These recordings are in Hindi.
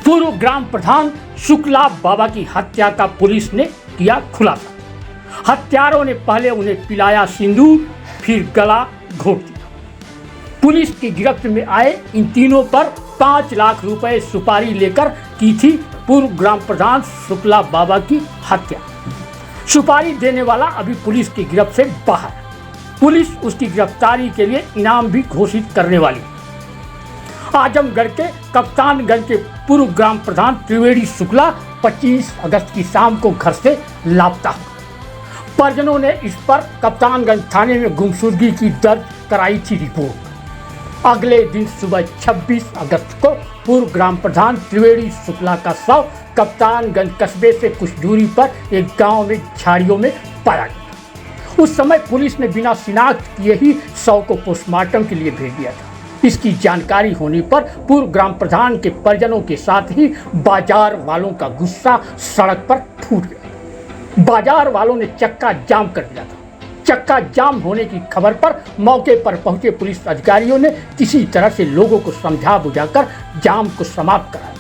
पूर्व ग्राम प्रधान शुक्ला बाबा की हत्या का पुलिस ने किया खुलासा। हत्यारों ने पहले उन्हें पिलाया सिंदूर, फिर गला घोट दिया। पुलिस की गिरफ्त में आए इन तीनों पर 5 लाख रुपए सुपारी लेकर की थी पूर्व ग्राम प्रधान शुक्ला बाबा की हत्या। सुपारी देने वाला अभी पुलिस की गिरफ्त से बाहर है। पुलिस उसकी गिरफ्तारी के लिए इनाम भी घोषित करने वाली है। आजमगढ़ के कप्तानगंज के पूर्व ग्राम प्रधान त्रिवेणी शुक्ला 25 अगस्त की शाम को घर से लापता हुआ। परिजनों ने इस पर कप्तानगंज थाने में गुमशुदगी की दर्ज कराई थी रिपोर्ट। अगले दिन सुबह 26 अगस्त को पूर्व ग्राम प्रधान त्रिवेणी शुक्ला का शव कप्तानगंज कस्बे से कुछ दूरी पर एक गांव में झाड़ियों में पाया गया। उस समय पुलिस ने बिना शिनाख्त किए ही शव को पोस्टमार्टम के लिए भेज दिया था। इसकी जानकारी होने पर पूर्व ग्राम प्रधान के परिजनों के साथ ही बाजार वालों का गुस्सा सड़क पर फूट गया। बाजार वालों ने चक्का जाम कर दिया था। चक्का जाम होने की खबर पर मौके पर पहुंचे पुलिस अधिकारियों ने किसी तरह से लोगों को समझा बुझाकर जाम को समाप्त कराया।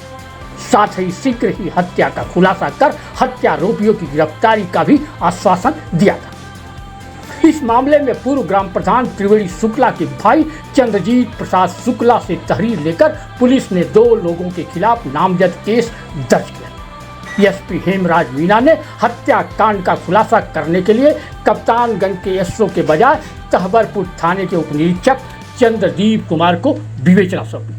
साथ ही शीघ्र ही हत्या का खुलासा कर हत्यारोपियों की गिरफ्तारी का भी आश्वासन दिया था। इस मामले में पूर्व ग्राम प्रधान त्रिवेणी शुक्ला के भाई चंद्रजीत प्रसाद शुक्ला से तहरीर लेकर पुलिस ने 2 लोगों के खिलाफ नामजद केस दर्ज किया। एसपी हेमराज मीणा ने हत्याकांड का खुलासा करने के लिए कप्तानगंज के एसओ के बजाय तहबरपुर थाने के उप निरीक्षक चंद्रदीप कुमार को विवेचना सौंपी।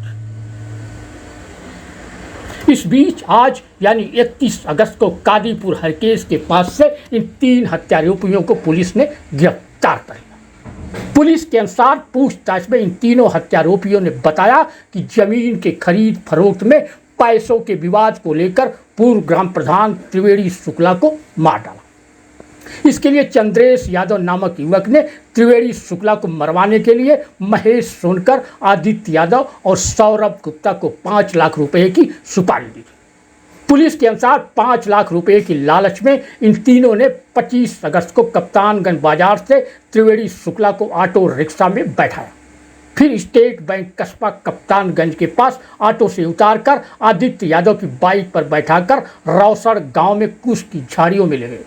इस बीच आज यानी 31 अगस्त को कादीपुर हरकेश के पास से इन 3 हत्यारोपियों को पुलिस ने गिरफ्तार कर लिया। पुलिस के अनुसार पूछताछ में इन तीनों हत्यारोपियों ने बताया कि जमीन के खरीद फरोख्त में पैसों के विवाद को लेकर पूर्व ग्राम प्रधान त्रिवेणी शुक्ला को मार डाला। इसके लिए चंद्रेश यादव नामक युवक ने त्रिवेणी शुक्ला को मरवाने के लिए महेश सोनकर, आदित्य यादव और सौरभ गुप्ता को 5 लाख रुपए की सुपारी दी। पुलिस के अनुसार 5 लाख रुपए की लालच में इन तीनों ने 25 अगस्त को कप्तानगंज बाजार से त्रिवेणी शुक्ला को ऑटो रिक्शा में बैठाया। फिर स्टेट बैंक कस्बा कप्तानगंज के पास ऑटो से उतारकर आदित्य यादव की बाइक पर बैठाकर रौसड़ गांव में कुश की झाड़ियों में ले गए।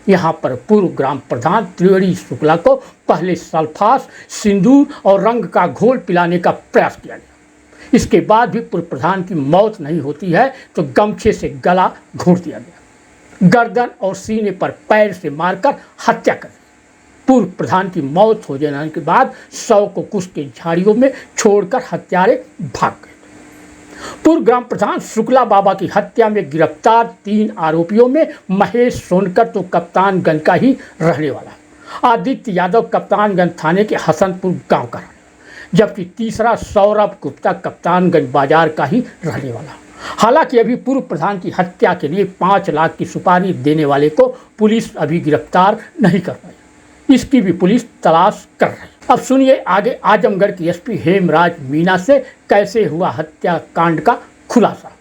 यहाँ पर पूर्व ग्राम प्रधान त्रिवेणी शुक्ला को पहले सल्फास, सिंदूर और रंग का घोल पिलाने का प्रयास किया गया। इसके बाद भी पूर्व प्रधान की मौत नहीं होती है तो गमछे से गला घोट दिया गया। गर्दन और सीने पर पैर से मारकर हत्या कर दी। पूर्व प्रधान की मौत हो जाने के बाद शव को कुश के झाड़ियों में छोड़कर हत्यारे भाग गए। पूर्व ग्राम प्रधान शुक्ला बाबा की हत्या में गिरफ्तार 3 आरोपियों में महेश सोनकर तो कप्तानगंज का ही रहने वाला है। आदित्य यादव कप्तानगंज थाने के हसनपुर गांव का रहने, जबकि तीसरा सौरभ गुप्ता कप्तानगंज बाजार का ही रहने वाला। हालांकि अभी पूर्व प्रधान की हत्या के लिए 5 लाख की सुपारी देने वाले को पुलिस अभी गिरफ्तार नहीं कर पाई। इसकी भी पुलिस तलाश कर रही है। अब सुनिए आगे आजमगढ़ की एसपी हेमराज मीणा से कैसे हुआ हत्याकांड का खुलासा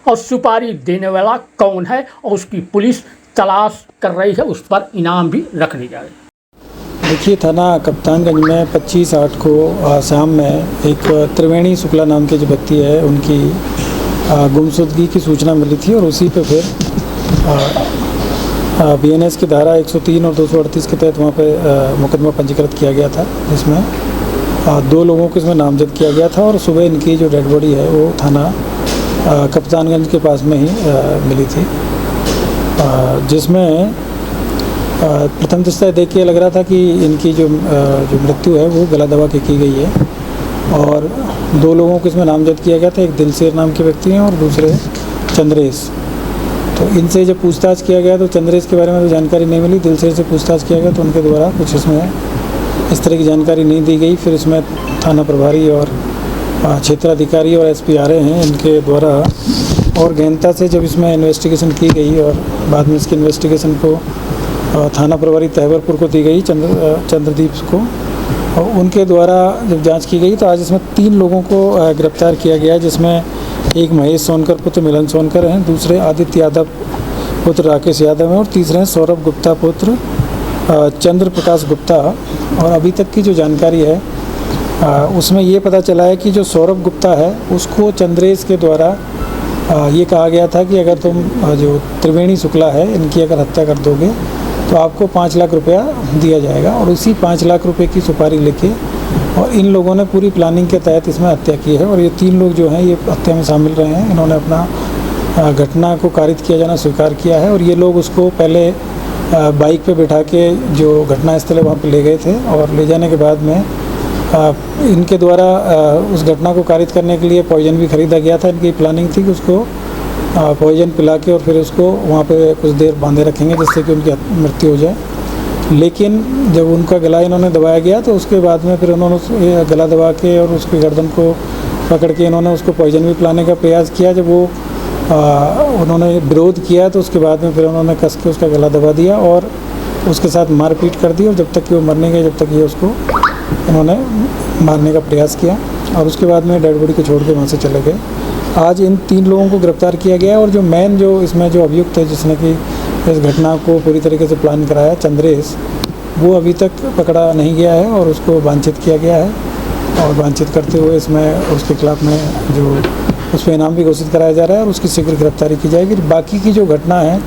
और सुपारी देने वाला कौन है और उसकी पुलिस तलाश कर रही है, उस पर इनाम भी रखने जा रही है। देखिए, थाना कप्तानगंज में 25/8 को शाम में एक त्रिवेणी शुक्ला नाम के जो व्यक्ति है उनकी गुमशुदगी की सूचना मिली थी और उसी पे फिर बीएनएस की धारा 103 और 238 के तहत वहाँ पे मुकदमा पंजीकृत किया गया था, जिसमें 2 लोगों को इसमें नामजद किया गया था और सुबह इनकी जो डेड बॉडी है वो थाना कप्तानगंज के पास में ही मिली थी, जिसमें प्रथम दृष्टया देख के लग रहा था कि इनकी जो मृत्यु है वो गला दबा के की गई है और 2 लोगों को इसमें नामजद किया गया था। एक दिलसेर नाम के व्यक्ति हैं और दूसरे चंद्रेश। तो इनसे जब पूछताछ किया गया तो चंद्रेश के बारे में तो जानकारी नहीं मिली। दिलसेर से पूछताछ किया गया तो उनके द्वारा कुछ इसमें इस तरह की जानकारी नहीं दी गई। फिर इसमें थाना प्रभारी और क्षेत्राधिकारी और एसपी आ रहे हैं, इनके द्वारा और गहनता से जब इसमें इन्वेस्टिगेशन की गई और बाद में इसकी इन्वेस्टिगेशन को थाना प्रभारी तहबरपुर को दी गई चंद्रदीप को, और उनके द्वारा जब जांच की गई तो आज इसमें 3 लोगों को गिरफ्तार किया गया, जिसमें एक महेश सोनकर पुत्र मिलन सोनकर हैं, दूसरे आदित्य यादव पुत्र राकेश यादव हैं और तीसरे हैं सौरभ गुप्ता पुत्र चंद्र प्रकाश गुप्ता। और अभी तक की जो जानकारी है उसमें ये पता चला है कि जो सौरभ गुप्ता है उसको चंद्रेश के द्वारा ये कहा गया था कि अगर तुम जो त्रिवेणी शुक्ला है इनकी अगर हत्या कर दोगे तो आपको 5 लाख रुपया दिया जाएगा, और उसी 5 लाख रुपए की सुपारी लेके और इन लोगों ने पूरी प्लानिंग के तहत इसमें हत्या की है। और ये 3 लोग जो हैं ये हत्या में शामिल रहे हैं। इन्होंने अपना घटना को कारित किया जाना स्वीकार किया है, और ये लोग उसको पहले बाइक पे बिठा के जो घटनास्थल है वहाँ पे ले गए थे, और ले जाने के बाद में इनके द्वारा उस घटना को कारित करने के लिए पॉइजन भी खरीदा गया था। इनकी प्लानिंग थी कि उसको पॉइजन पिला के और फिर उसको वहाँ पे कुछ देर बांधे रखेंगे जिससे कि उनकी मृत्यु हो जाए। लेकिन जब उनका गला इन्होंने दबाया गया तो उसके बाद में फिर उन्होंने गला दबा के और उसकी गर्दन को पकड़ के इन्होंने उसको पॉइजन भी पिलाने का प्रयास किया। जब वो उन्होंने विरोध किया तो उसके बाद में फिर उन्होंने कस के उसका गला दबा दिया और उसके साथ मारपीट कर दी, और जब तक कि वो मरने गए जब तक ये उसको इन्होंने मारने का प्रयास किया, और उसके बाद में डेड बॉडी को छोड़ के वहाँ से चले गए। आज इन 3 लोगों को गिरफ्तार किया गया है, और जो मेन जो इसमें जो अभियुक्त है जिसने कि इस घटना को पूरी तरीके से प्लान कराया, चंद्रेश, वो अभी तक पकड़ा नहीं गया है और उसको वांछित किया गया है। और वांछित करते हुए इसमें उसके खिलाफ में जो उस पर इनाम भी घोषित कराया जा रहा है और उसकी शीघ्र गिरफ्तारी की जाएगी। बाकी की जो घटना है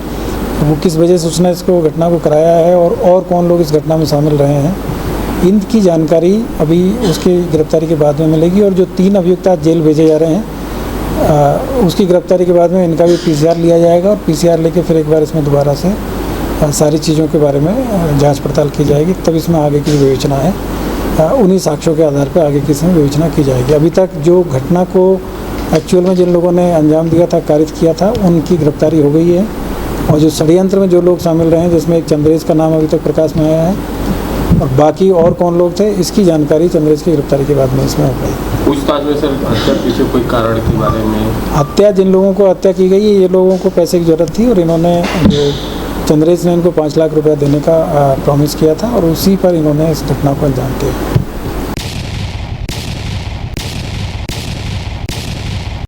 वो किस वजह से उसने इसको घटना को कराया है और कौन लोग इस घटना में शामिल रहे हैं, इनकी जानकारी अभी उसकी गिरफ्तारी के बाद में मिलेगी। और जो 3 अभियुक्त आज जेल भेजे जा रहे हैं उसकी गिरफ्तारी के बाद में इनका भी PCR लिया जाएगा, और PCR लेके फिर एक बार इसमें दोबारा से सारी चीज़ों के बारे में जांच पड़ताल की जाएगी। तब इसमें आगे की विवेचना है, उन्हीं साक्ष्यों के आधार पर आगे की इसमें विवेचना की जाएगी। अभी तक जो घटना को एक्चुअल में जिन लोगों ने अंजाम दिया था, कारित किया था, उनकी गिरफ्तारी हो गई है। और जो षड्यंत्र में जो लोग शामिल रहे हैं, जिसमें एक चंद्रेश का नाम अभी तक प्रकाश में आया है, और बाकी और कौन लोग थे इसकी जानकारी चंद्रेश की गिरफ्तारी के बाद में इसमें हो गई। पूछताछ में सर हत्या पीछे कोई कारण के बारे में? हत्या जिन लोगों को हत्या की गई है, ये लोगों को पैसे की ज़रूरत थी, और इन्होंने जो चंद्रेश ने इनको 5 लाख रुपया देने का प्रॉमिस किया था, और उसी पर इन्होंने इस घटना को अंजाम दिया।